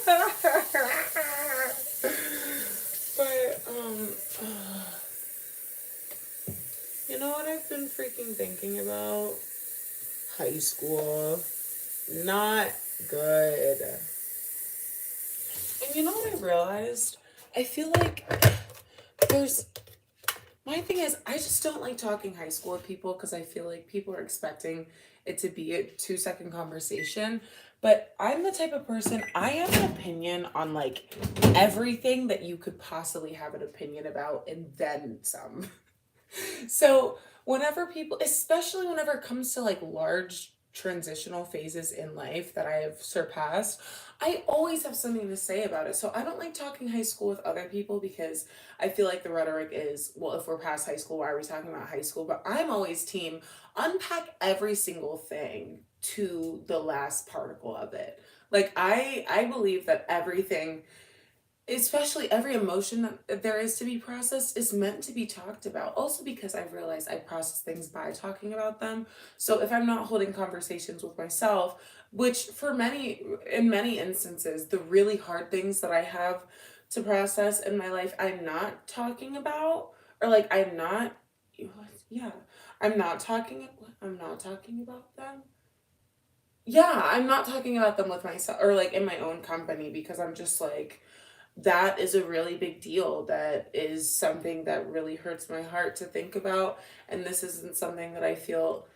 But, you know what I've been freaking thinking about? High school. Not good. And you know what I realized? I feel like there's my thing is, I just don't like talking high school with people because I feel like people are expecting it to be a 2 second conversation. But I'm the type of person, I have an opinion on like everything that you could possibly have an opinion about and then some. So whenever people, especially whenever it comes to like large transitional phases in life that I have surpassed, I always have something to say about it. So I don't like talking high school with other people because I feel like the rhetoric is, well, if we're past high school, why are we talking about high school? But I'm always team unpack every single thing to the last particle of it. Like I believe that everything, especially every emotion that there is to be processed, is meant to be talked about, also because I've realized I process things by talking about them. So if I'm not holding conversations with myself, which for many, in many instances, the really hard things that I have to process in my life, I'm not talking about, or like I'm not, yeah, I'm not talking about them. Yeah, I'm not talking about them with myself or like in my own company because I'm just like, that is a really big deal. That is something that really hurts my heart to think about. And this isn't something that I feel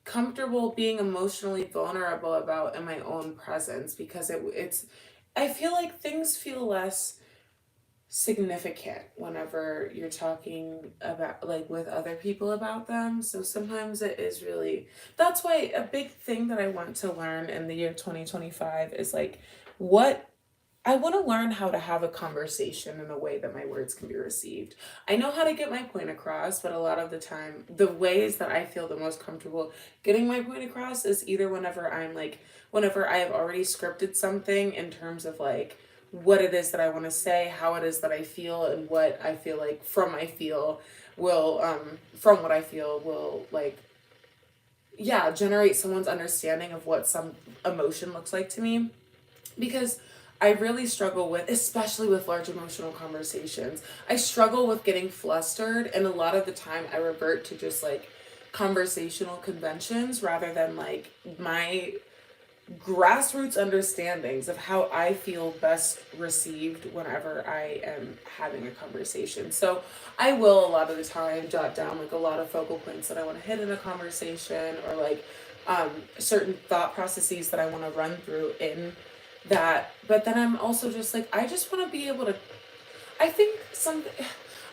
comfortable being emotionally vulnerable about in my own presence because I feel like things feel less significant whenever you're talking about like with other people about them. So sometimes it is really, that's why a big thing that I want to learn in the year 2025 is like what I want to learn how to have a conversation in a way that my words can be received. I know how to get my point across, but a lot of the time, the ways that I feel the most comfortable getting my point across is either whenever I have already scripted something in terms of like what it is that I want to say, how it is that I feel, and what I feel like from what I feel will like, yeah, generate someone's understanding of what some emotion looks like to me because I really struggle with, especially with large emotional conversations, I struggle with getting flustered. And a lot of the time, I revert to just like conversational conventions rather than like my grassroots understandings of how I feel best received whenever I am having a conversation. So I will a lot of the time jot down like a lot of focal points that I want to hit in a conversation or like certain thought processes that I want to run through in that. But then I'm also just like, I just want to be able to, I think some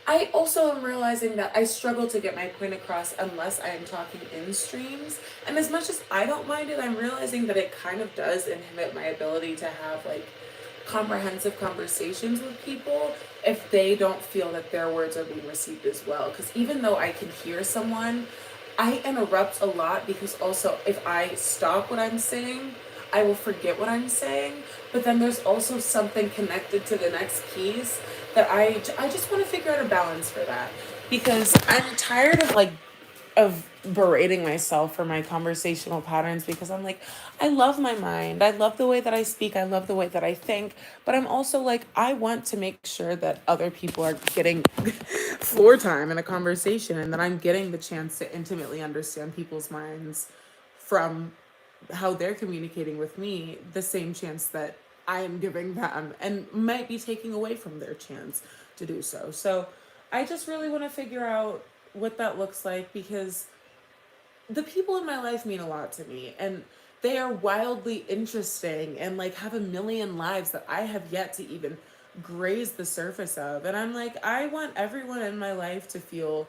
I also am realizing that I struggle to get my point across unless I am talking in streams. And as much as I don't mind it, I'm realizing that it kind of does inhibit my ability to have like comprehensive conversations with people if they don't feel that their words are being received as well. Because even though I can hear someone, I interrupt a lot because also if I stop what I'm saying, I will forget what I'm saying. But then there's also something connected to the next piece that I just want to figure out a balance for that because I'm tired of like of berating myself for my conversational patterns because I'm like, I love my mind. I love the way that I speak. I love the way that I think. But I'm also like, I want to make sure that other people are getting floor time in a conversation and that I'm getting the chance to intimately understand people's minds from how they're communicating with me, the same chance that I am giving them and might be taking away from their chance to do so. So I just really want to figure out what that looks like because the people in my life mean a lot to me and they are wildly interesting and like have a million lives that I have yet to even graze the surface of. And I'm like, I want everyone in my life to feel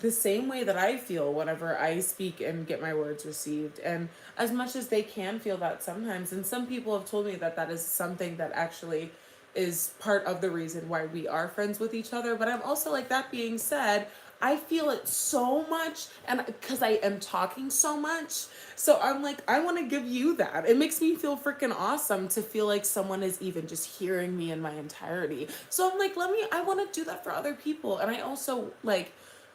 the same way that I feel whenever I speak and get my words received. And as much as they can feel that sometimes, and some people have told me that that is something that actually is part of the reason why we are friends with each other. But I'm also like, that being said, I feel it so much and because I am talking so much. So I'm like, I want to give you that. It makes me feel freaking awesome to feel like someone is even just hearing me in my entirety. So I'm like, I want to do that for other people. And I also like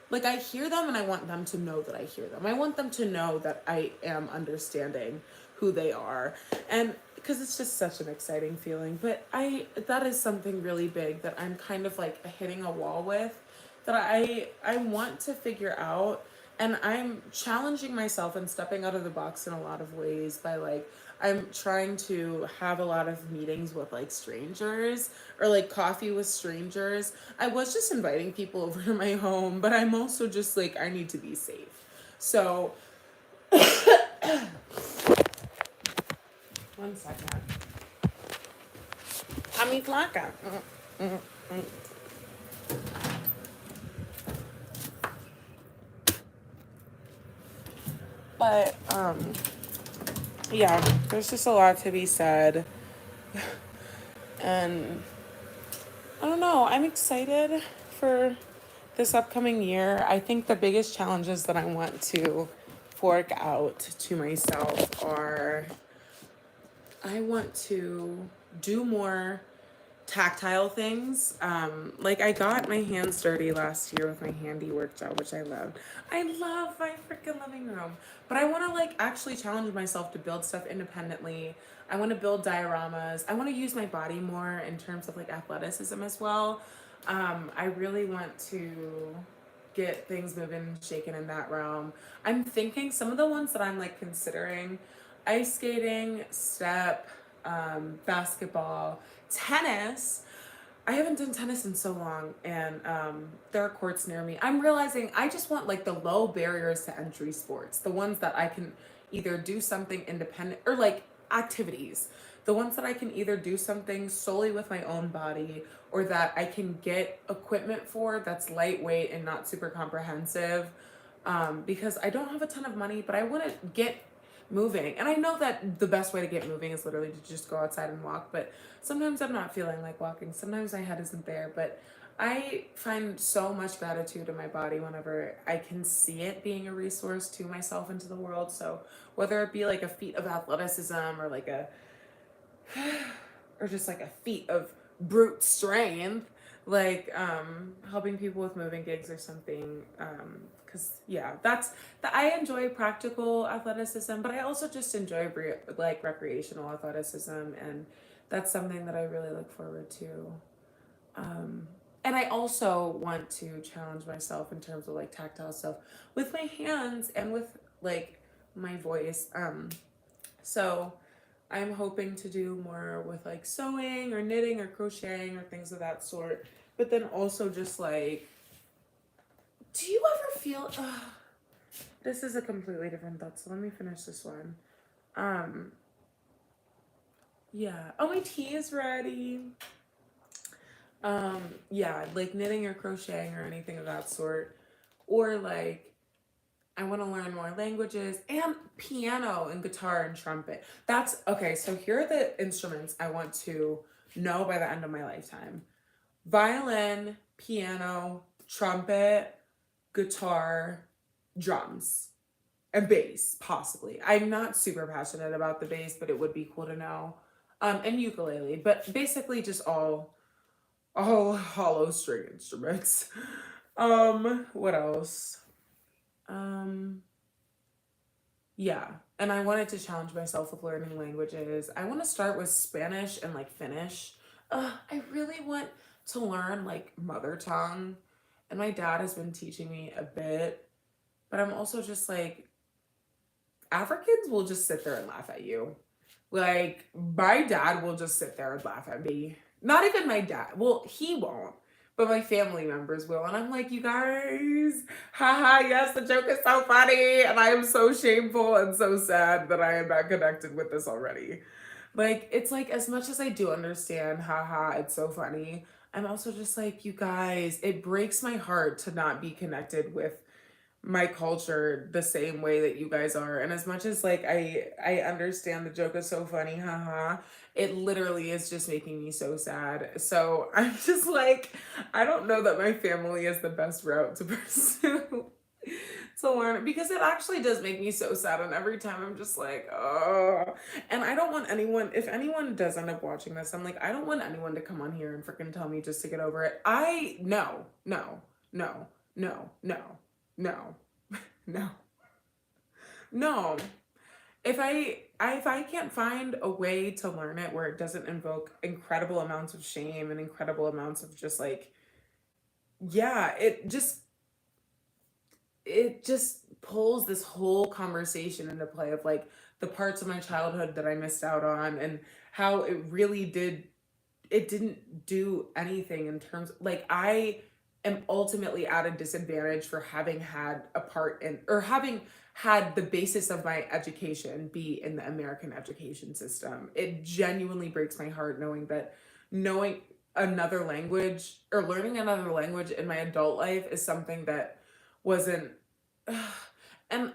I hear them and I want them to know that I hear them. I want them to know that I am understanding who they are. And because it's just such an exciting feeling. But that is something really big that I'm kind of like hitting a wall with, that I want to figure out, and I'm challenging myself and stepping out of the box in a lot of ways by like I'm trying to have a lot of meetings with like strangers, or like coffee with strangers. I was just inviting people over to my home, but I'm also just like I need to be safe. So, one second. A mi flaca. But yeah, there's just a lot to be said. And I don't know, I'm excited for this upcoming year. I think the biggest challenges that I want to fork out to myself are I want to do more tactile things. Like I got my hands dirty last year with my handiwork job, which I loved. I love my freaking living room. But I want to like actually challenge myself to build stuff independently. I want to build dioramas. I want to use my body more in terms of like athleticism as well. I really want to get things moving, shaken in that realm. I'm thinking some of the ones that I'm like considering: ice skating, step, basketball, tennis. I haven't done tennis in so long, and there are courts near me. I'm realizing I just want like the low barriers to entry sports, the ones that I can either do something independent, or like activities, the ones that I can either do something solely with my own body, or that I can get equipment for that's lightweight and not super comprehensive. Because I don't have a ton of money, but I want to get moving. And I know that the best way to get moving is literally to just go outside and walk, but sometimes I'm not feeling like walking. Sometimes my head isn't there, but I find so much gratitude in my body whenever I can see it being a resource to myself and to the world. So whether it be like a feat of athleticism, or like a or just like a feat of brute strength, like helping people with moving gigs or something. Because yeah, that's I enjoy practical athleticism, but I also just enjoy like recreational athleticism, and that's something that I really look forward to. And I also want to challenge myself in terms of like tactile stuff with my hands and with like my voice. So I'm hoping to do more with like sewing or knitting or crocheting or things of that sort. But then also just like, do you ever feel, this is a completely different thought, so let me finish this one. Yeah. Oh, my tea is ready. Yeah, like knitting or crocheting or anything of that sort. Or like I want to learn more languages, and piano and guitar and trumpet. That's okay. So here are the instruments I want to know by the end of my lifetime: violin, piano, trumpet, guitar, drums, and bass, possibly. I'm not super passionate about the bass, but it would be cool to know. And ukulele, but basically just all hollow string instruments. What else? Um, Yeah, and I wanted to challenge myself with learning languages. I want to start with Spanish and like Finnish. I really want to learn like mother tongue, and my dad has been teaching me a bit, but I'm also just like, Africans will just sit there and laugh at you. Like, my dad will just sit there and laugh at me. Not even my dad. Well, he won't, but my family members will. And I'm like, you guys, haha, yes, the joke is so funny. And I am so shameful and so sad that I am not connected with this already. Like, it's like, as much as I do understand, haha, it's so funny, I'm also just like, you guys, it breaks my heart to not be connected with my culture the same way that you guys are. And as much as like I understand the joke is so funny, haha, it literally is just making me so sad. So I'm just like, I don't know that my family is the best route to pursue to learn, because it actually does make me so sad, and every time I'm just like, oh. And I don't want anyone, if anyone does end up watching this, I'm like, I don't want anyone to come on here and freaking tell me just to get over it. I no, no, no, no, no, no, no, no. If I if I can't find a way to learn it where it doesn't invoke incredible amounts of shame and incredible amounts of just like, yeah, it just pulls this whole conversation into play of like the parts of my childhood that I missed out on, and how it didn't do anything in terms, like, I am ultimately at a disadvantage for having had a part in, or having had the basis of my education be in the American education system. It genuinely breaks my heart knowing another language, or learning another language in my adult life, is something that wasn't and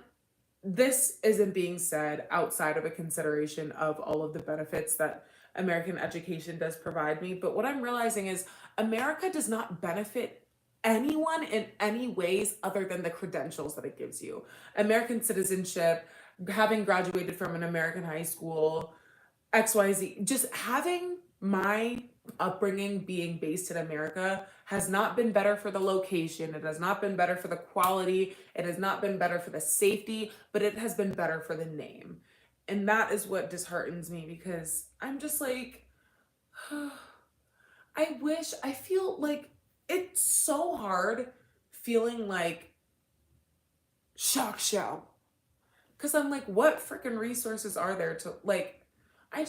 this isn't being said outside of a consideration of all of the benefits that American education does provide me. But what I'm realizing is America does not benefit anyone in any ways other than the credentials that it gives you. American citizenship, having graduated from an American high school, XYZ, just having my upbringing being based in America has not been better for the location. It has not been better for the quality. It has not been better for the safety, but it has been better for the name. And that is what disheartens me, because I'm just like, I feel like it's so hard feeling like shock show. Because I'm like, what freaking resources are there to, like, I'm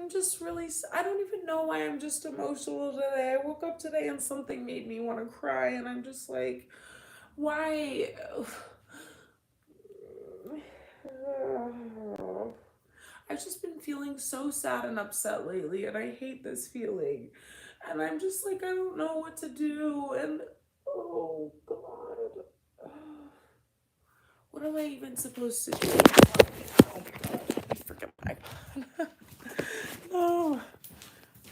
just really, I don't even know why I'm just emotional today. I woke up today and something made me want to cry, and I'm just like, why? I've just been feeling so sad and upset lately, and I hate this feeling. And I'm just like, I don't know what to do. And oh, God. What am I even supposed to do? Oh, freaking my God. No.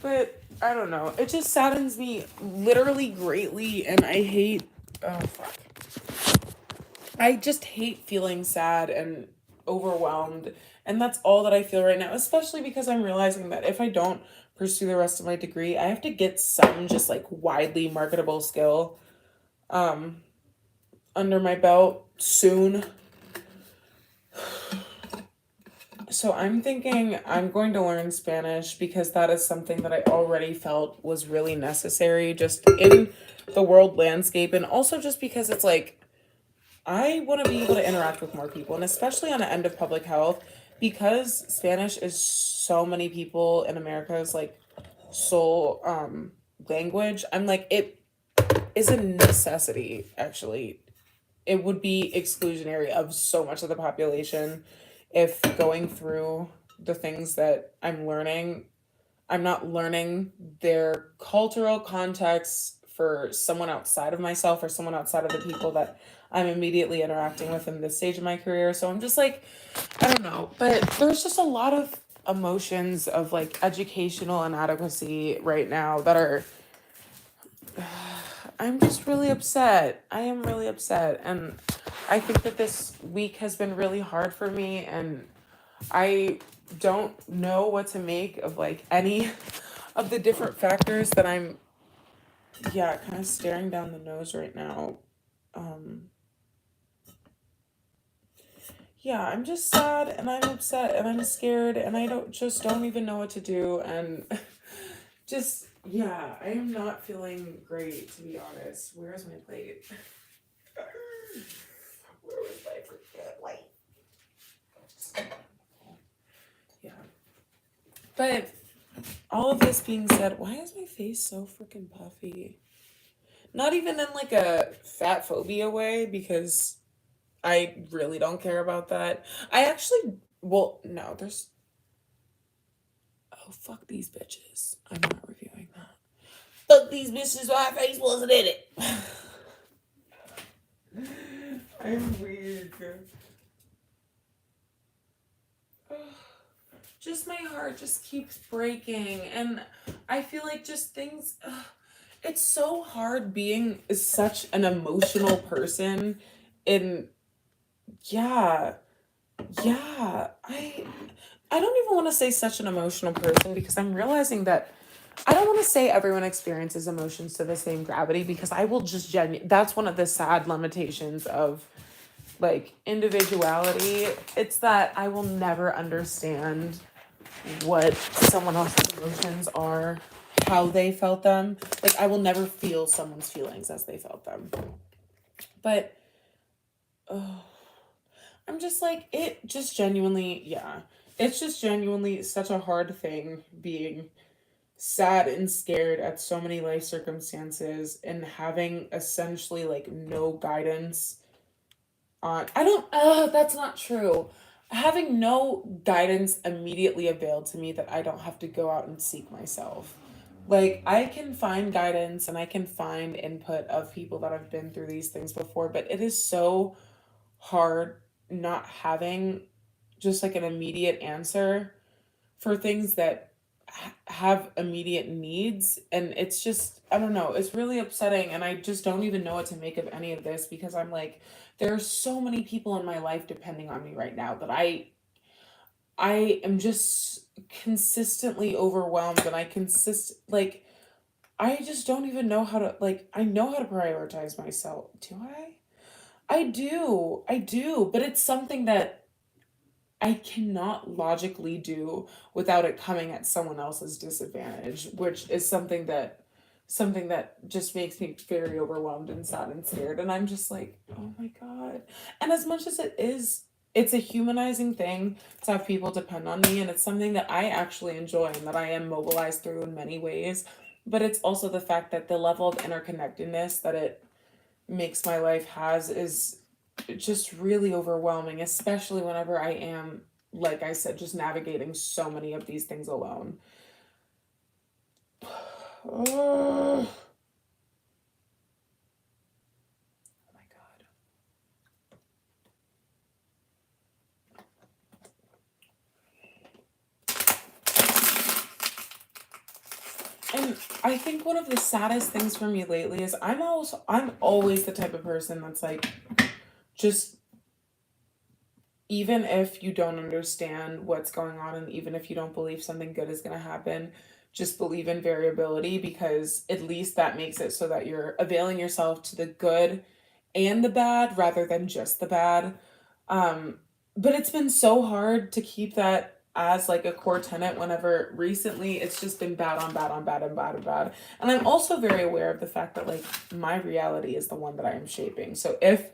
But I don't know. It just saddens me literally greatly, and I hate. Oh, fuck. I just hate feeling sad and overwhelmed. And that's all that I feel right now, especially because I'm realizing that if I don't pursue the rest of my degree, I have to get some just like widely marketable skill under my belt soon. So I'm thinking I'm going to learn Spanish, because that is something that I already felt was really necessary just in the world landscape. And also just because it's like, I want to be able to interact with more people, and especially on the end of public health, because Spanish is so many people in America's like sole language. I'm like, it is a necessity, actually. It would be exclusionary of so much of the population if going through the things that I'm learning, I'm not learning their cultural context for someone outside of myself, or someone outside of the people that I'm immediately interacting with in this stage of my career. So I'm just like, I don't know. But there's just a lot of emotions of like educational inadequacy right now that are, I'm just really upset. I am really upset. And I think that this week has been really hard for me, and I don't know what to make of like any of the different factors that I'm, yeah, kind of staring down the nose right now. Um, yeah, I'm just sad, and I'm upset, and I'm scared, and I don't even know what to do, and just, yeah, I am not feeling great, to be honest. Where's my plate? Where was my freaking plate? Yeah. But all of this being said, why is my face so freaking puffy? Not even in like a fat phobia way, because I really don't care about that. I actually, well, no, there's, oh, fuck these bitches. I'm not reviewing that. Fuck these bitches, my face wasn't in it. I'm weird. Just my heart just keeps breaking, and I feel like just things, it's so hard being such an emotional person. And yeah, yeah, I don't even want to say such an emotional person, because I'm realizing that I don't want to say everyone experiences emotions to the same gravity, because I will just that's one of the sad limitations of like individuality. It's that I will never understand what someone else's emotions are, how they felt them. Like I will never feel someone's feelings as they felt them. But I'm just like, it just genuinely, yeah. It's just genuinely such a hard thing being sad and scared at so many life circumstances and having essentially like no guidance on. I don't, that's not true. Having no guidance immediately availed to me that I don't have to go out and seek myself. Like, I can find guidance and I can find input of people that have been through these things before, but it is so hard not having just like an immediate answer for things that have immediate needs. And it's just, I don't know, it's really upsetting. And I just don't even know what to make of any of this because I'm like, there are so many people in my life depending on me right now that I am just consistently overwhelmed and like I just don't even know how to, like, I know how to prioritize myself. Do I? I do, but it's something that I cannot logically do without it coming at someone else's disadvantage, which is something that just makes me very overwhelmed and sad and scared. And I'm just like, oh my God. And as much as it is, it's a humanizing thing to have people depend on me, and it's something that I actually enjoy and that I am mobilized through in many ways. But it's also the fact that the level of interconnectedness that it makes my life has is just really overwhelming, especially whenever I am, like I said, just navigating so many of these things alone. Oh my God. And I think one of the saddest things for me lately is I'm always the type of person that's like, just even if you don't understand what's going on and even if you don't believe something good is going to happen, just believe in variability, because at least that makes it so that you're availing yourself to the good and the bad rather than just the bad. But it's been so hard to keep that as like a core tenet whenever recently it's just been bad on bad on bad and bad and bad. And I'm also very aware of the fact that like my reality is the one that I am shaping. So if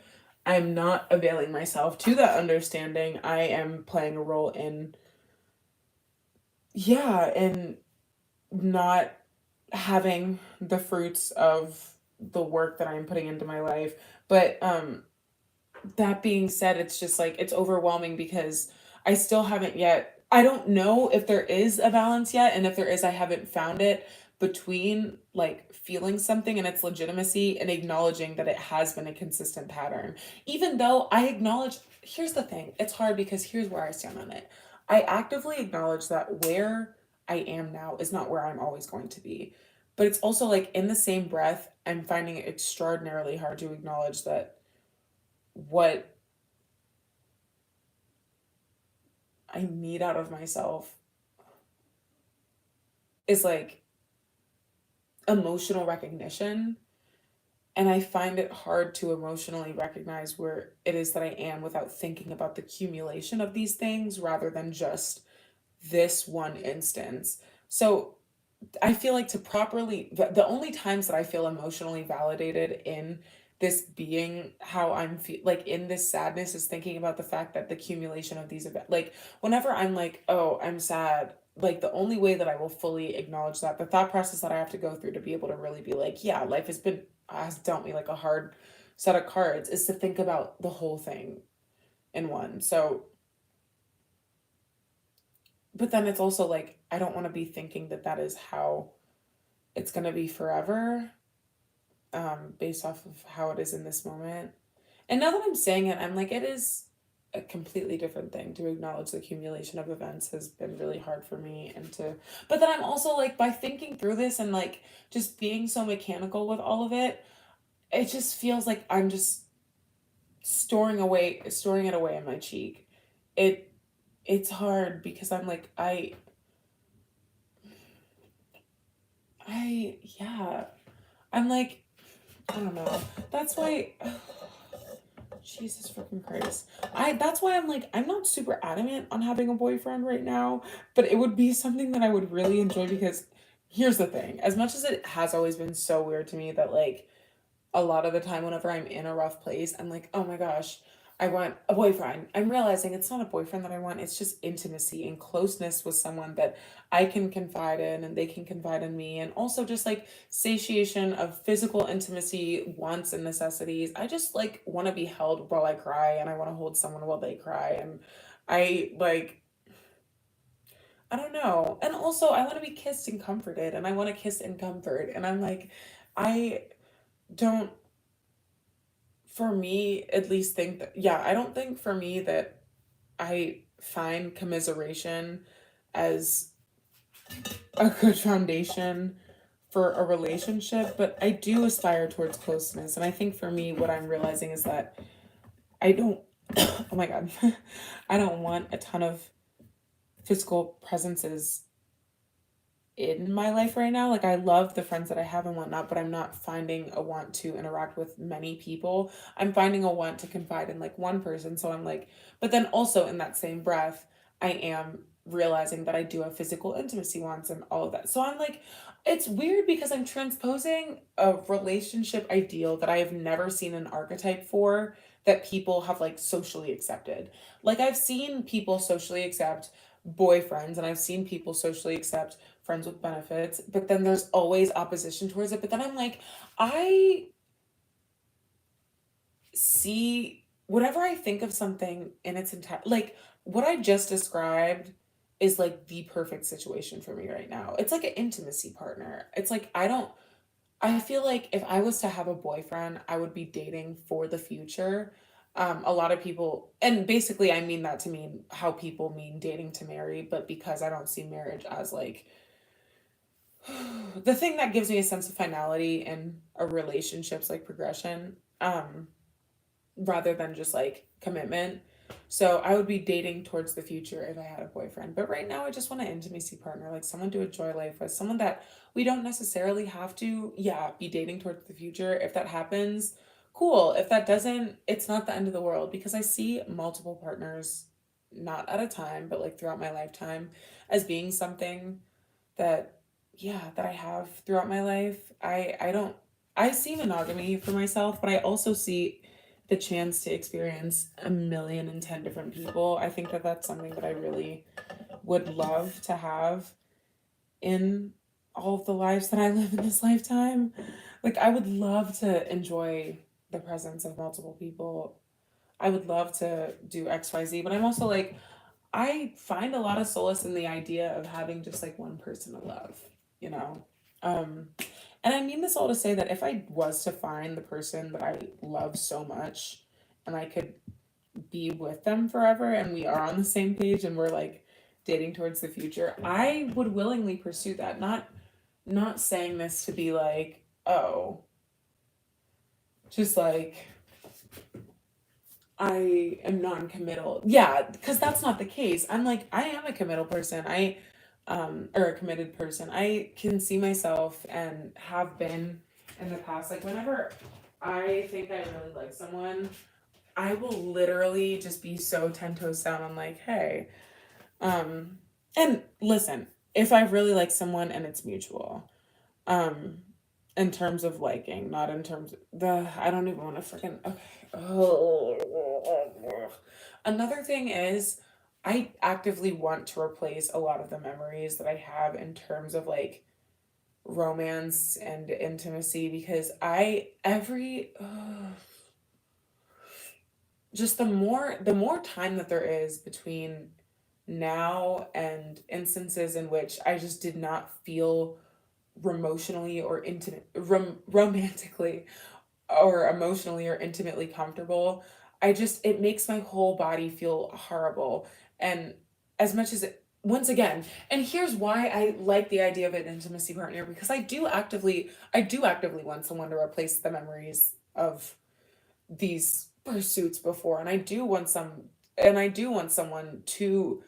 I'm not availing myself to that understanding, I am playing a role in, yeah, in not having the fruits of the work that I'm putting into my life. But that being said, it's just like it's overwhelming because I still haven't yet. I don't know if there is a balance yet, and if there is, I haven't found it between like feeling something and its legitimacy and acknowledging that it has been a consistent pattern. Even though I acknowledge, here's the thing, it's hard because here's where I stand on it. I actively acknowledge that where I am now is not where I'm always going to be. But it's also like in the same breath, I'm finding it extraordinarily hard to acknowledge that what I need out of myself is like emotional recognition. And I find it hard to emotionally recognize where it is that I am without thinking about the accumulation of these things rather than just this one instance. So I feel like to properly, the only times that I feel emotionally validated in this being how like in this sadness is thinking about the fact that the accumulation of these events, like whenever I'm like, oh, I'm sad, like the only way that I will fully acknowledge that, the thought process that I have to go through to be able to really be like, yeah, life has dealt me like a hard set of cards, is to think about the whole thing in one. So, but then it's also like, I don't want to be thinking that that is how it's going to be forever, based off of how it is in this moment. And now that I'm saying it, I'm like, it is a completely different thing to acknowledge the accumulation of events has been really hard for me. But then I'm also like, by thinking through this and like just being so mechanical with all of it, it just feels like I'm just storing it away in my cheek. It's hard because I'm like, yeah, I'm like, I don't know. That's why Jesus freaking Christ. That's why I'm like, I'm not super adamant on having a boyfriend right now, but it would be something that I would really enjoy because here's the thing. As much as it has always been so weird to me that like a lot of the time whenever I'm in a rough place, I'm like, oh my gosh, I want a boyfriend. I'm realizing it's not a boyfriend that I want, it's just intimacy and closeness with someone that I can confide in and they can confide in me. And also just like satiation of physical intimacy, wants and necessities. I just like want to be held while I cry and I want to hold someone while they cry. And I like, I don't know. And also I want to be kissed and comforted and I want to kiss and comfort. And I'm like, I don't for me at least think that yeah, I don't think for me that I find commiseration as a good foundation for a relationship, but I do aspire towards closeness. And I think for me what I'm realizing is that I don't oh my god. I don't want a ton of physical presences in my life right now. Like I love the friends that I have and whatnot, but I'm not finding a want to interact with many people. I'm finding a want to confide in like one person. So I'm like, but then also in that same breath, I am realizing that I do have physical intimacy wants and all of that. So I'm like, it's weird because I'm transposing a relationship ideal that I have never seen an archetype for that people have like socially accepted. Like I've seen people socially accept boyfriends and I've seen people socially accept friends with benefits, but then there's always opposition towards it. But then I'm like, I see whatever I think of something in its entire, like what I just described is like the perfect situation for me right now. It's like an intimacy partner. It's like, I feel like if I was to have a boyfriend, I would be dating for the future. A lot of people, and basically I mean that to mean how people mean dating to marry, but because I don't see marriage as like the thing that gives me a sense of finality in a relationship's like progression, rather than just like commitment. So I would be dating towards the future if I had a boyfriend. But right now I just want an intimacy partner, like someone to enjoy life with, someone that we don't necessarily have to, yeah, be dating towards the future. If that happens, cool. If that doesn't, it's not the end of the world because I see multiple partners not at a time, but like throughout my lifetime as being something that yeah, that I have throughout my life. I don't I see monogamy for myself, but I also see the chance to experience a million and 10 different people. I think that that's something that I really would love to have in all of the lives that I live in this lifetime. Like I would love to enjoy the presence of multiple people. I would love to do XYZ, but I'm also like I find a lot of solace in the idea of having just like one person to love, you know? Um, and I mean this all to say that if I was to find the person that I love so much and I could be with them forever and we are on the same page and we're like dating towards the future, I would willingly pursue that. Not saying this to be like, oh, just like I am non-committal. Yeah, because that's not the case. I'm like, I am a committal person. Or a committed person. I can see myself and have been in the past. Like, whenever I think I really like someone, I will literally just be so 10 toes down on, like, hey, um, and listen, if I really like someone and it's mutual, um, in terms of liking, not in terms of I don't even want to freaking, okay. Oh. Another thing is, I actively want to replace a lot of the memories that I have in terms of like romance and intimacy because just the more time that there is between now and instances in which I just did not feel emotionally or romantically or emotionally or intimately comfortable, it makes my whole body feel horrible. And as much as it, once again, and here's why I like the idea of an intimacy partner because I do actively want someone to replace the memories of these pursuits before, and I do want someone to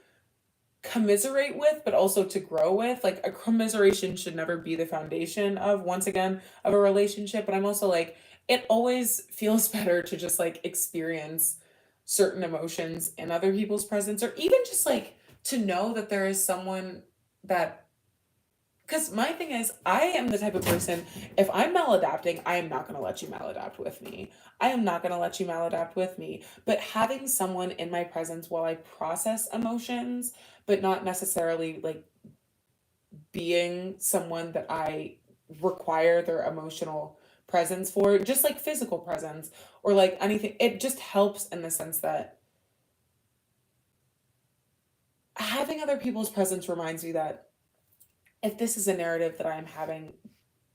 commiserate with but also to grow with. Like a commiseration should never be the foundation of, once again, of a relationship, but I'm also like, it always feels better to just like experience certain emotions in other people's presence, or even just like to know that there is someone that, because my thing is, I am the type of person, if I'm maladapting, I am not going to let you maladapt with me. I am not going to let you maladapt with me. But having someone in my presence while I process emotions, but not necessarily like being someone that I require their emotional presence for, just like physical presence or like anything, it just helps in the sense that having other people's presence reminds me that if this is a narrative that I'm having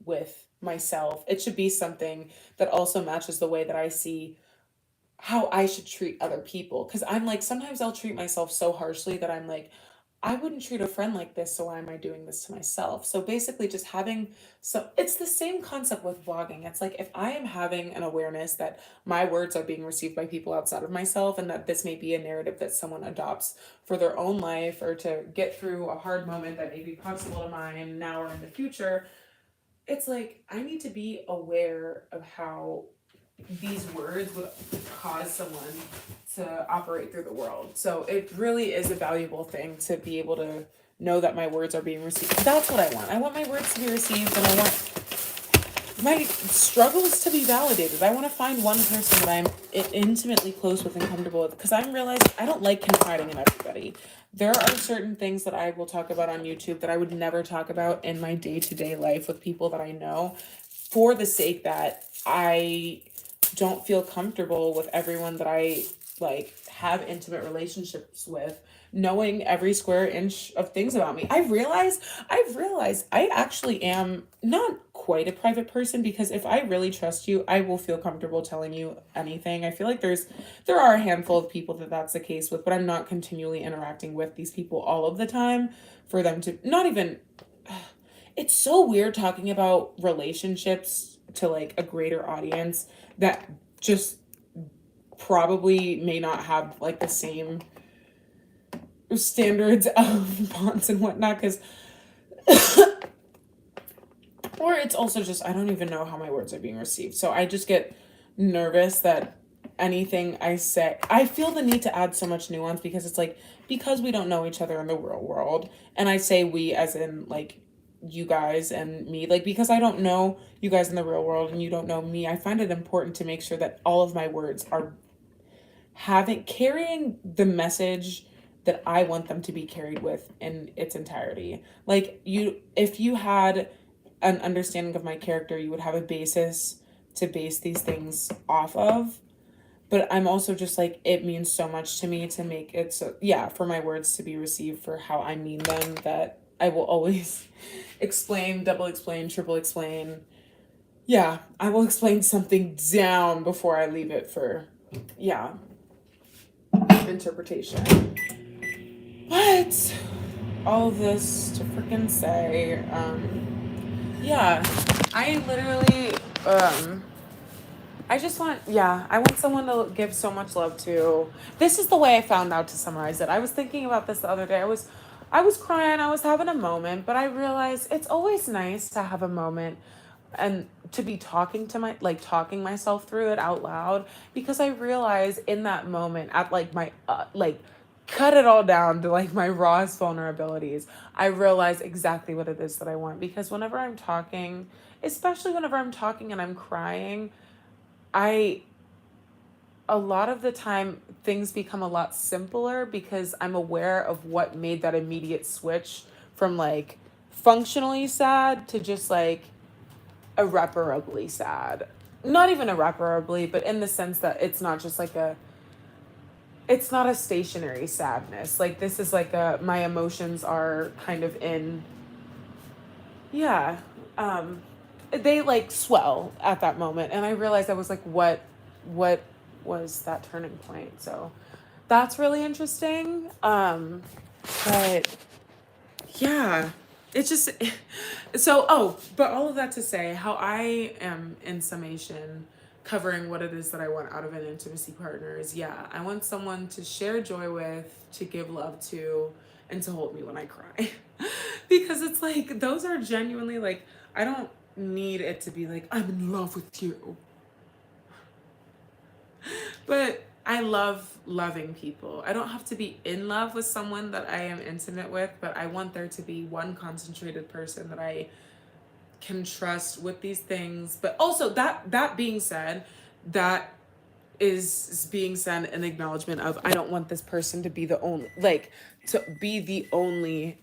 with myself, it should be something that also matches the way that I see how I should treat other people. Because I'm like, sometimes I'll treat myself so harshly that I'm like, I wouldn't treat a friend like this, so why am I doing this to myself? So basically, just having, so it's the same concept with vlogging. It's like if I am having an awareness that my words are being received by people outside of myself, and that this may be a narrative that someone adopts for their own life or to get through a hard moment that may be proximal to mine now or in the future, it's like I need to be aware of how these words would cause someone to operate through the world. So it really is a valuable thing to be able to know that my words are being received. That's what I want. I want my words to be received, and I want my struggles to be validated. I want to find one person that I'm intimately close with and comfortable with, because I'm realizing I don't like confiding in everybody. There are certain things that I will talk about on YouTube that I would never talk about in my day-to-day life with people that I know, for the sake that I don't feel comfortable with everyone that I like have intimate relationships with knowing every square inch of things about me. I've realized I actually am not quite a private person, because if I really trust you, I will feel comfortable telling you anything. I feel like there are a handful of people that that's the case with, but I'm not continually interacting with these people all of the time for them to not even, it's so weird talking about relationships to like a greater audience that just probably may not have like the same standards of bonds and whatnot, because or it's also just I don't even know how my words are being received, so I just get nervous that anything I say, I feel the need to add so much nuance, because it's like, because we don't know each other in the real world, and I say we as in like you guys and me, like because I don't know you guys in the real world and you don't know me, I find it important to make sure that all of my words are having carrying the message that I want them to be carried with in its entirety. Like you, if you had an understanding of my character, you would have a basis to base these things off of. But I'm also just like, it means so much to me to make it so, yeah, for my words to be received for how I mean them, that I will always explain, double explain, triple explain. Yeah, I will explain something down before I leave it for, yeah, interpretation. But all of this to freaking say, yeah, I literally, I just want, yeah, I want someone to give so much love to. This is the way I found out, to summarize it. I was thinking about this the other day. I was crying, I was having a moment, but I realized it's always nice to have a moment and to be talking to my, like talking myself through it out loud, because I realize in that moment at like my like cut it all down to like my rawest vulnerabilities, I realize exactly what it is that I want. Because whenever I'm talking, especially whenever I'm talking and I'm crying, I a lot of the time things become a lot simpler, because I'm aware of what made that immediate switch from like functionally sad to just like irreparably sad. Not even irreparably, but in the sense that it's not just like it's not a stationary sadness. Like this is like my emotions are kind of in, yeah, um, they like swell at that moment. And I realized I was like, what was that turning point? So that's really interesting. But yeah, it's just so, oh, but all of that to say how I am, in summation, covering what it is that I want out of an intimacy partner is, yeah, I want someone to share joy with, to give love to, and to hold me when I cry. Because it's like those are genuinely like, I don't need it to be like I'm in love with you. But I love loving people. I don't have to be in love with someone that I am intimate with, but I want there to be one concentrated person that I can trust with these things. But also that being said, that is being said an acknowledgement of I don't want this person to be the only, like, to be the only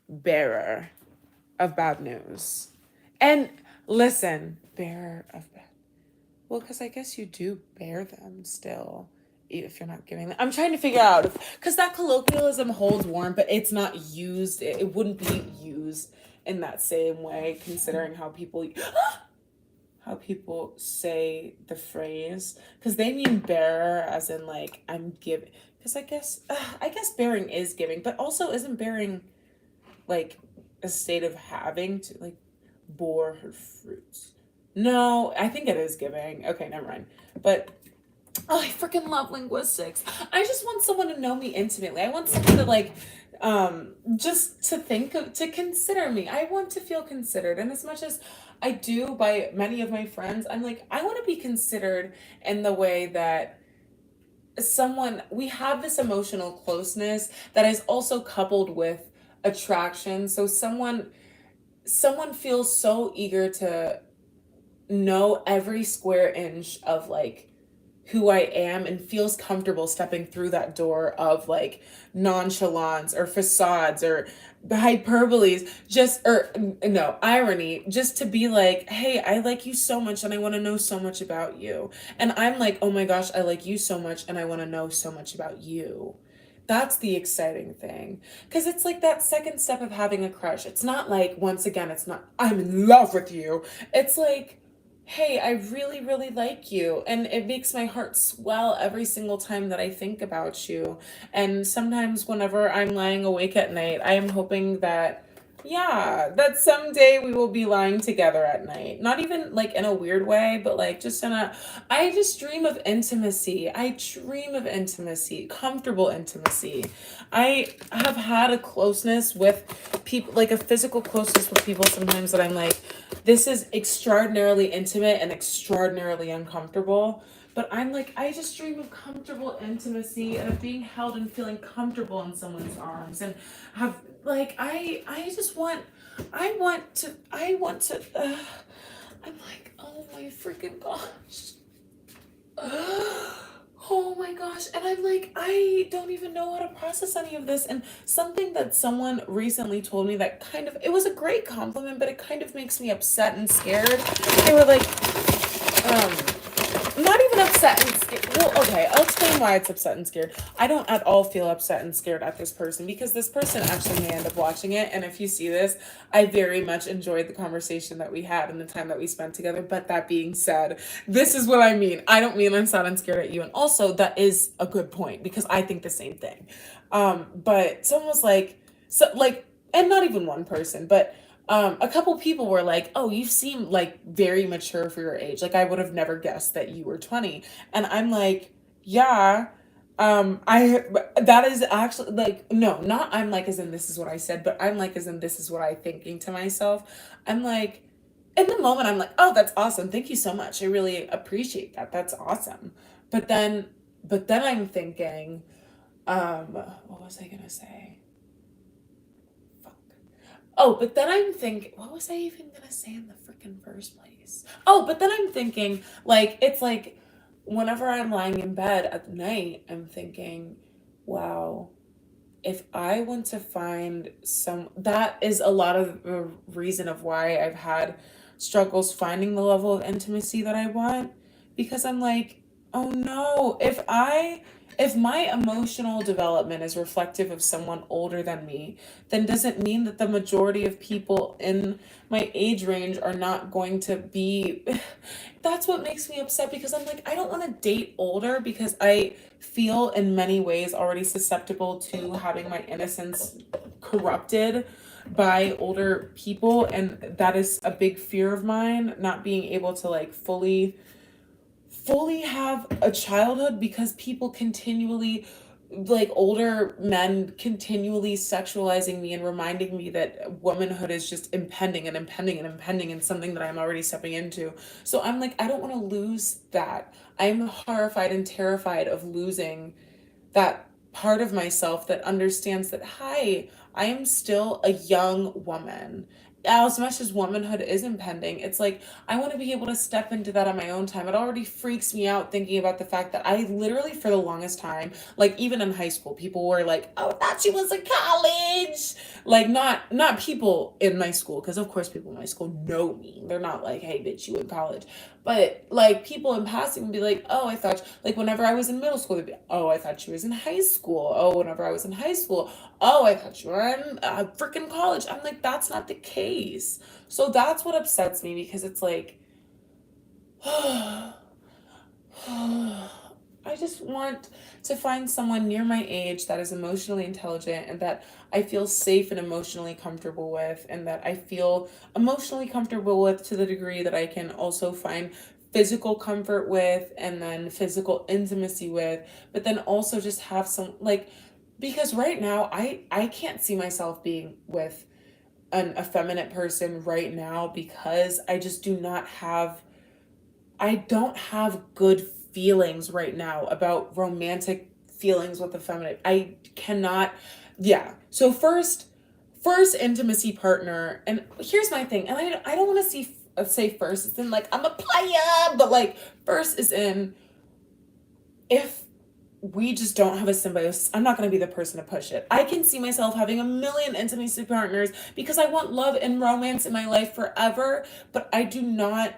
bearer of bad news. And listen, bearer of bad, well, because I guess you do bear them still, if you're not giving them. I'm trying to figure out, because that colloquialism holds warm, but it's not used. It wouldn't be used in that same way, considering how people say the phrase, because they mean bearer as in like I'm giving. Because I guess bearing is giving, but also isn't bearing like a state of having to, like, bore her fruits. No, I think it is giving. Okay, never mind. But oh, I freaking love linguistics. I just want someone to know me intimately. I want someone to like just to to consider me. I want to feel considered. And as much as I do by many of my friends, I'm like, I want to be considered in the way that we have this emotional closeness that is also coupled with attraction. So someone feels so eager to know every square inch of like who I am and feels comfortable stepping through that door of like nonchalance or facades or hyperboles, irony, just to be like, hey, I like you so much and I want to know so much about you. And I'm like, oh my gosh, I like you so much and I want to know so much about you. That's the exciting thing. Because it's like that second step of having a crush. It's not like, once again, it's not, I'm in love with you. It's like, hey, I really, really like you. And it makes my heart swell every single time that I think about you. And sometimes whenever I'm lying awake at night, I am hoping that, yeah, that someday we will be lying together at night. Not even like in a weird way, but like just I just dream of intimacy. I dream of intimacy, comfortable intimacy. I have had a closeness with people, like a physical closeness with people sometimes that I'm like, this is extraordinarily intimate and extraordinarily uncomfortable. But I'm like, I just dream of comfortable intimacy and of being held and feeling comfortable in someone's arms and have like I just want I want to I'm like, oh my freaking gosh. Oh my gosh. And I'm like, I don't even know how to process any of this. And something that someone recently told me that it was a great compliment, but it kind of makes me upset and scared. They were like, not even upset and scared. Well, okay, I'll explain why it's upset and scared. I don't at all feel upset and scared at this person because this person actually may end up watching it. And if you see this, I very much enjoyed the conversation that we had and the time that we spent together. But that being said, this is what I mean. I don't mean I'm sad and scared at you. And also, that is a good point because I think the same thing. But someone was like, and not even one person, but a couple people were like, oh, you seem like very mature for your age. Like I would have never guessed that you were 20. And I'm like, yeah, that is actually like, no, not I'm like, as in this is what I said, but I'm like, as in this is what I'm thinking to myself. I'm like, in the moment, I'm like, oh, that's awesome. Thank you so much. I really appreciate that. That's awesome. But then I'm thinking, what was I gonna say? Oh, but then I'm thinking, what was I even gonna say in the freaking first place? Oh, but then I'm thinking, like, it's like whenever I'm lying in bed at night, I'm thinking, wow, if I want to find that is a lot of the reason of why I've had struggles finding the level of intimacy that I want. Because I'm like, oh no, if my emotional development is reflective of someone older than me, then does it mean that the majority of people in my age range are not going to be? That's what makes me upset because I'm like, I don't want to date older because I feel in many ways already susceptible to having my innocence corrupted by older people, and that is a big fear of mine, not being able to like fully have a childhood because people continually like older men continually sexualizing me and reminding me that womanhood is just impending and impending and impending and something that I'm already stepping into. So I'm like, I don't want to lose that. I'm horrified and terrified of losing that part of myself that understands that, hi, I am still a young woman. As much as womanhood is impending, it's like I want to be able to step into that on my own time. It already freaks me out thinking about the fact that I literally, for the longest time, like even in high school, people were like, "Oh, I thought she was in college." Like not people in my school, because of course people in my school know me. They're not like, "Hey, bitch, you in college." But like people in passing would be like, oh, I thought, like whenever I was in middle school, they'd be, oh, I thought she was in high school. Oh, whenever I was in high school, oh, I thought you were in freaking college. I'm like, that's not the case. So that's what upsets me because it's like, I just want to find someone near my age that is emotionally intelligent and that I feel safe and emotionally comfortable with, and that I feel emotionally comfortable with to the degree that I can also find physical comfort with and then physical intimacy with, but then also just have some like, because right now I can't see myself being with an effeminate person right now because I just do not have, I don't have good feelings right now about romantic feelings with a feminine. I cannot. Yeah. So first intimacy partner, and here's my thing, and I don't want to say first. It's in like I'm a player, but like first is in if we just don't have a symbiosis, I'm not going to be the person to push it. I can see myself having a million intimacy partners because I want love and romance in my life forever, but I do not,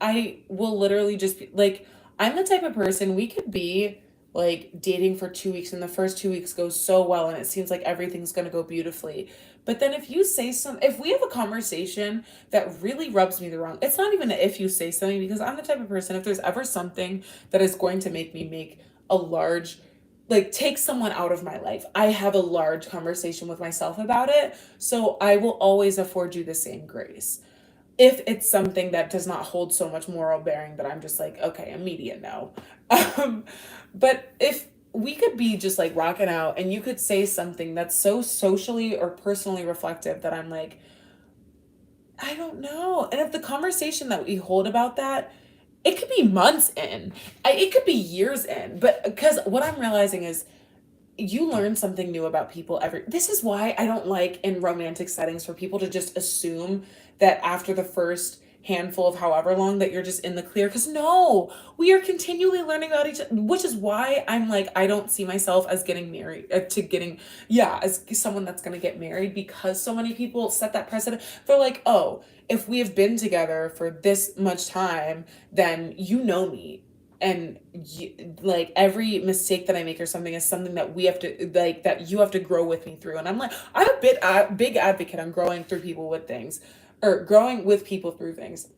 I will literally just be like, I'm the type of person we could be like dating for 2 weeks and the first 2 weeks goes so well and it seems like everything's going to go beautifully. But then if you say if we have a conversation that really rubs me the wrong, it's not even if you say something, because I'm the type of person, if there's ever something that is going to make me make a large, like take someone out of my life, I have a large conversation with myself about it. So I will always afford you the same grace if it's something that does not hold so much moral bearing that I'm just like, okay, immediate no. um but if we could be just like rocking out and you could say something that's so socially or personally reflective that I'm like, I don't know. And if the conversation that we hold about that, it could be months in, it could be years in, but because what I'm realizing is you learn something new about people every, this is why I don't like in romantic settings for people to just assume that after the first handful of however long that you're just in the clear, because no, we are continually learning about each other, which is why I'm like, I don't see myself as getting married, to getting, yeah, as someone that's going to get married, because so many people set that precedent for like, oh, if we have been together for this much time, then you know me, and like every mistake that I make or something is something that we have to, like, that you have to grow with me through. And I'm like, I'm a big advocate on growing through people with things, or growing with people through things.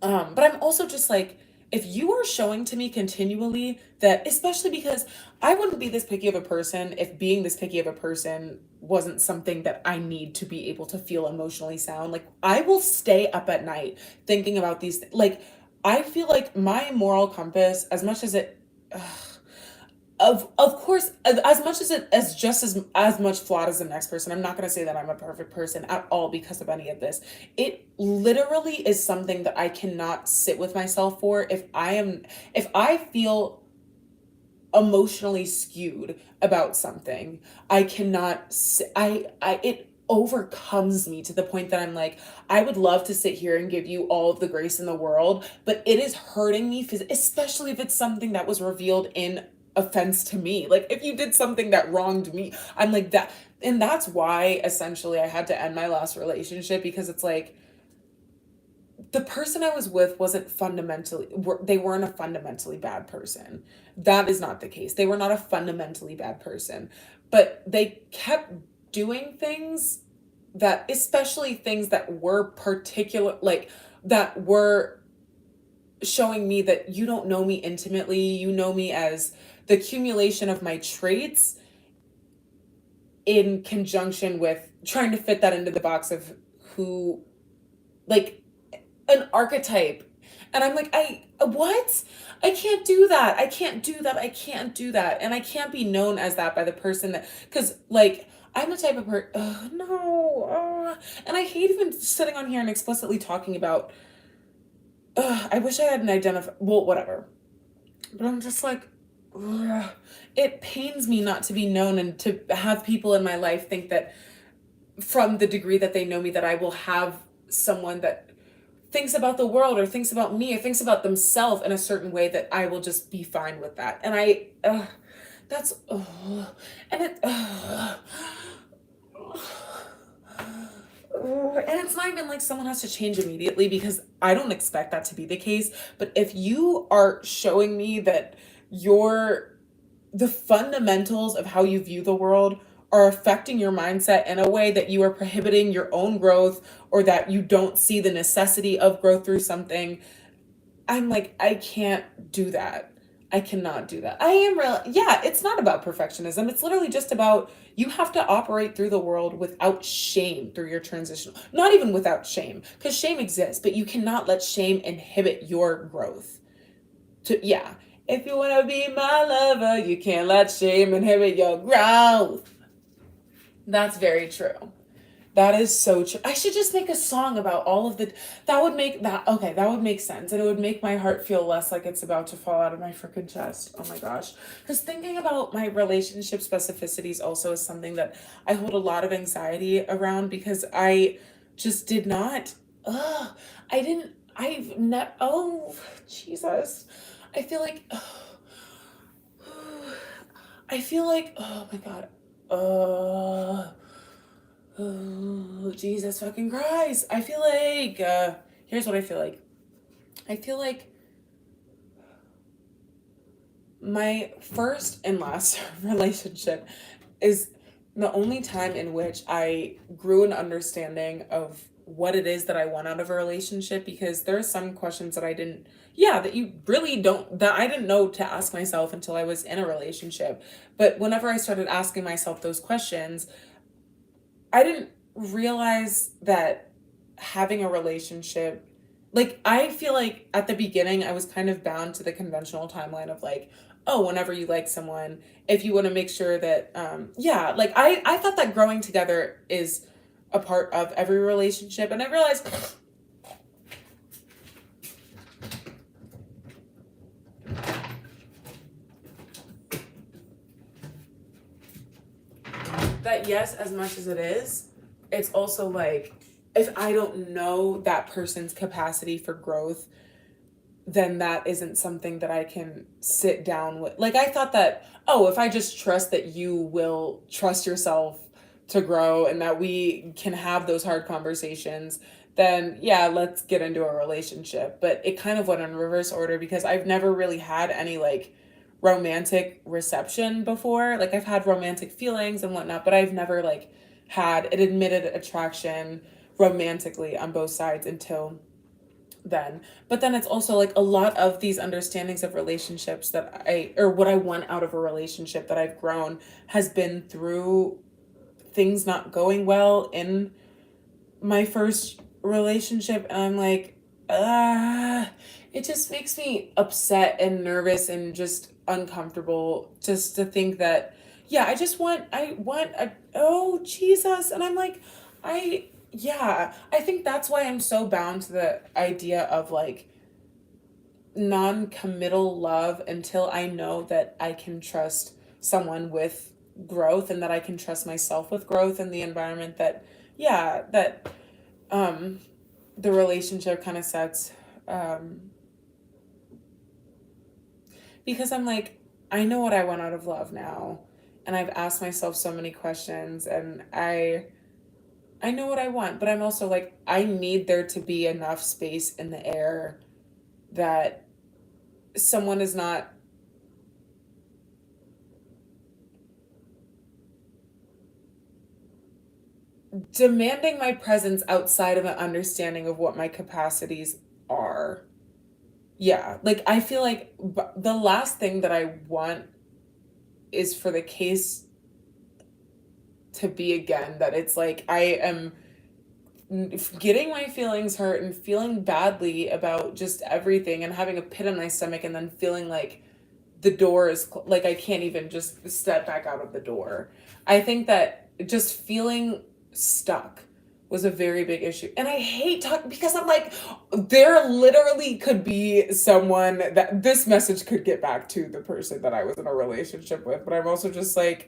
But I'm also just like, if you are showing to me continually that, especially because I wouldn't be this picky of a person if being this picky of a person wasn't something that I need to be able to feel emotionally sound. Like, I will stay up at night thinking about these, like, I feel like my moral compass, as much as it, of course, as much as it as just as much flawed as the next person, I'm not going to say that I'm a perfect person at all because of any of this. It literally is something that I cannot sit with myself for. If I feel emotionally skewed about something, I cannot I it overcomes me to the point that I'm like, I would love to sit here and give you all of the grace in the world, but it is hurting me, especially if it's something that was revealed in offense to me. Like if you did something that wronged me, I'm like that. And that's why essentially I had to end my last relationship, because it's like the person I was with wasn't fundamentally, they weren't a fundamentally bad person. That is not the case. They were not a fundamentally bad person, but they kept doing things that, especially things that were particular, like that were showing me that you don't know me intimately. You know me as the accumulation of my traits in conjunction with trying to fit that into the box of who, like, an archetype. And I'm like, what? I can't do that. I can't do that. I can't do that. And I can't be known as that by the person that, because like, I'm the type of person, no. And I hate even sitting on here and explicitly talking about, I wish I hadn't identified, well, whatever. But I'm just like, ugh. It pains me not to be known and to have people in my life think that from the degree that they know me, that I will have someone that thinks about the world or thinks about me or thinks about themselves in a certain way, that I will just be fine with that. And that's, and it, and it's not even like someone has to change immediately, because I don't expect that to be the case. But if you are showing me that the fundamentals of how you view the world are affecting your mindset in a way that you are prohibiting your own growth, or that you don't see the necessity of growth through something, I'm like, I can't do that. I cannot do that. I am real. Yeah, it's not about perfectionism. It's literally just about, you have to operate through the world without shame through your transition. Not even without shame, because shame exists, but you cannot let shame inhibit your growth. Yeah. If you want to be my lover, you can't let shame inhibit your growth. That's very true. That is so true. I should just make a song about all of the. That would make that okay. That would make sense, and it would make my heart feel less like it's about to fall out of my freaking chest. Oh my gosh! Because thinking about my relationship specificities also is something that I hold a lot of anxiety around, because I just did not. I didn't. I've not. Oh, Jesus! I feel like. I feel like. Oh my God. Oh, Jesus fucking Christ. I feel like, here's what I feel like. I feel like my first and last relationship is the only time in which I grew an understanding of what it is that I want out of a relationship, because there are some questions that that you really don't, that I didn't know to ask myself until I was in a relationship. But whenever I started asking myself those questions, I didn't realize that having a relationship, like, I feel like at the beginning I was kind of bound to the conventional timeline of like, oh, whenever you like someone, if you want to make sure that, like I thought that growing together is a part of every relationship. And I realized that, yes, as much as it is, it's also like, if I don't know that person's capacity for growth, then that isn't something that I can sit down with. Like, I thought that, oh, if I just trust that you will trust yourself to grow and that we can have those hard conversations, then yeah, let's get into a relationship. But it kind of went in reverse order, because I've never really had any like romantic reception before. Like, I've had romantic feelings and whatnot, but I've never like had an admitted attraction romantically on both sides until then. But then it's also like a lot of these understandings of relationships that or what I want out of a relationship that I've grown, has been through things not going well in my first relationship. And I'm like, it just makes me upset and nervous and just uncomfortable, just to think that, yeah, I want a, oh, Jesus. And I'm like, I think that's why I'm so bound to the idea of like non-committal love until I know that I can trust someone with growth, and that I can trust myself with growth in the environment that, that um the relationship kind of sets. um because I'm like, I know what I want out of love now, and I've asked myself so many questions, and I know what I want. But I'm also like, I need there to be enough space in the air that someone is not demanding my presence outside of an understanding of what my capacities are. Yeah, like, I feel like the last thing that I want is for the case to be again that it's like I am getting my feelings hurt and feeling badly about just everything and having a pit in my stomach and then feeling like the door is like I can't even just step back out of the door. I think that just feeling stuck was a very big issue. And I hate talking because I'm like, there literally could be someone that this message could get back to the person that I was in a relationship with. But I'm also just like,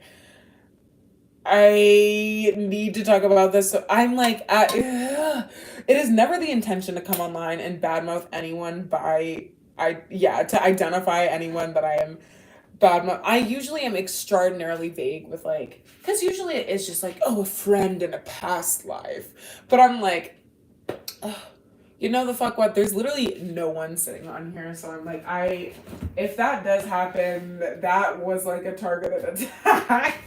I need to talk about this. So I'm like, it is never the intention to come online and badmouth anyone to identify anyone that I am badmouth. I usually am extraordinarily vague with like, because usually it is just like, oh, a friend in a past life. But I'm like, ugh, you know the fuck what? There's literally no one sitting on here. So I'm like, if that does happen, that was like a targeted attack.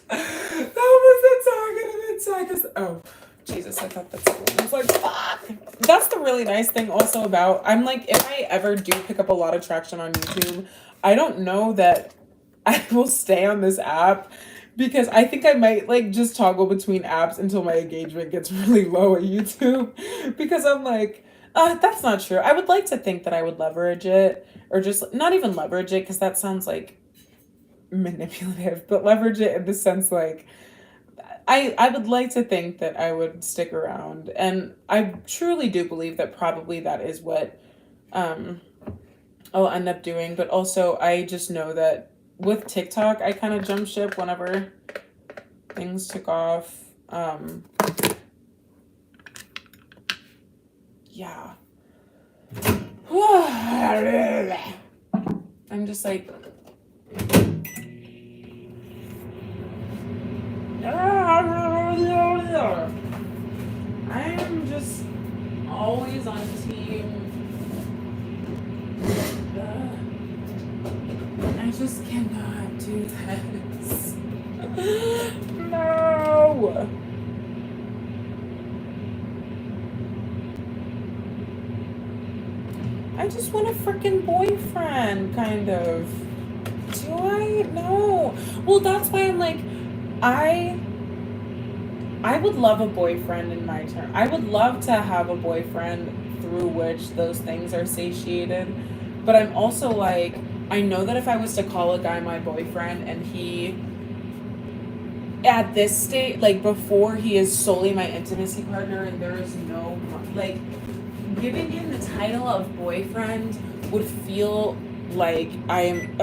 That was a targeted attack. Oh, Jesus, I thought that's cool. I was like, fuck. That's the really nice thing also about, I'm like, if I ever do pick up a lot of traction on YouTube, I don't know that I will stay on this app because I think I might like just toggle between apps until my engagement gets really low at YouTube because I'm like, that's not true. I would like to think that I would leverage it or just not even leverage it because that sounds like manipulative, but leverage it in the sense like I would like to think that I would stick around, and I truly do believe that probably that is what I'll end up doing. But also I just know that with TikTok I kind of jumped ship whenever things took off. Yeah. I'm just like I'm just always on team. I just cannot do this. No. I just want a freaking boyfriend, kind of. Do I? No. Well, that's why I'm like, I would love a boyfriend in my turn. I would love to have a boyfriend through which those things are satiated. But I'm also like, I know that if I was to call a guy my boyfriend and he, at this state, like before he is solely my intimacy partner and there is no, like, giving him the title of boyfriend would feel like I am,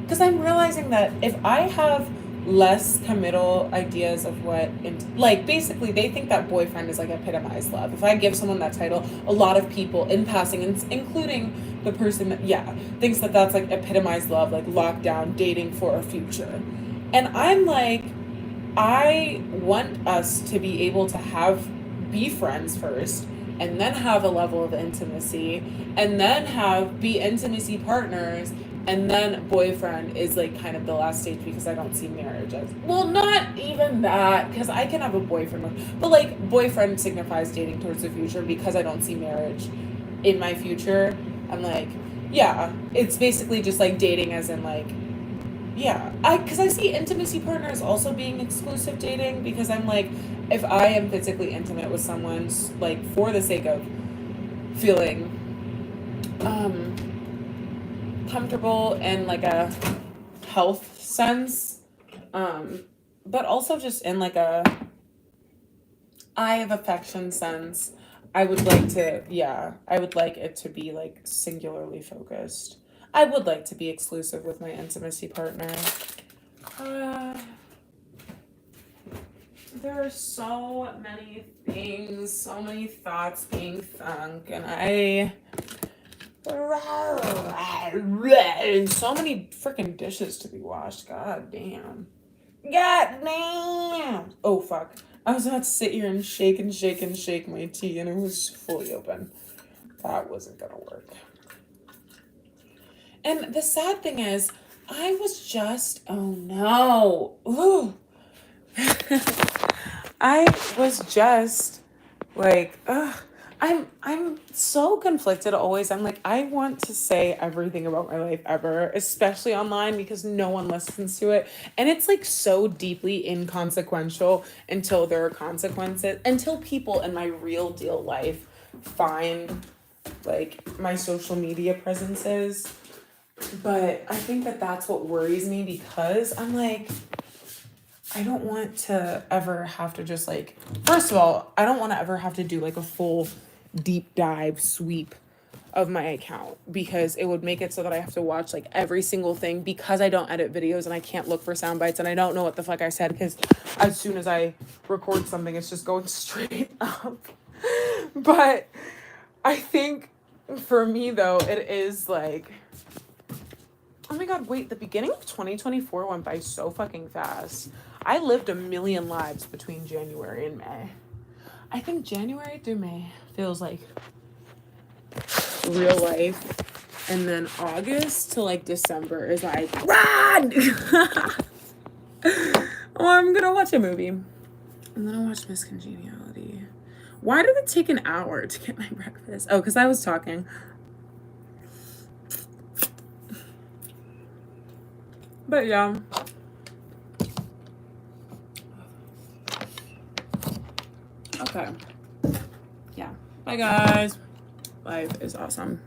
because I'm realizing that if I have less committal ideas of what, like basically they think that boyfriend is like epitomized love. If I give someone that title, a lot of people in passing, including the person that, thinks that that's like epitomized love, like lockdown, dating for a future. And I'm like, I want us to be able to be friends first, and then have a level of intimacy, and then be intimacy partners, and then boyfriend is like kind of the last stage because I don't see marriage as, well, not even that, because I can have a boyfriend, but like boyfriend signifies dating towards the future because I don't see marriage in my future. I'm like, yeah, it's basically just like dating as in like, yeah, because I see intimacy partners also being exclusive dating because I'm like, if I am physically intimate with someone, like for the sake of feeling comfortable in like a health sense, but also just in like a eye of affection sense, I would like it to be like singularly focused. I would like to be exclusive with my intimacy partner. There are so many things, so many thoughts being thunk, and so many freaking dishes to be washed. God damn. Oh, fuck. I was about to sit here and shake my tea, and it was fully open. That wasn't gonna work. And the sad thing is, I was just, oh no. Ooh. I was just like, ugh. I'm so conflicted always. I'm like, I want to say everything about my life ever, especially online, because no one listens to it. And it's like so deeply inconsequential until there are consequences, until people in my real deal life find like my social media presences. But I think that that's what worries me, because I'm like, I don't want to ever have to just like, first of all, I don't want to ever have to do like a full deep dive sweep of my account, because it would make it so that I have to watch like every single thing, because I don't edit videos and I can't look for sound bites and I don't know what the fuck I said, because as soon as I record something, it's just going straight up. But I think for me though, it is like, oh my God, wait, the beginning of 2024 went by so fucking fast. I lived a million lives between January and May. I think January through May feels like real life. And then August to like December is like, run! Oh, I'm gonna watch a movie. I'm gonna watch Miss Congeniality. Why did it take an hour to get my breakfast? Oh, because I was talking. But yeah. Okay. Yeah. Bye, guys. Life is awesome.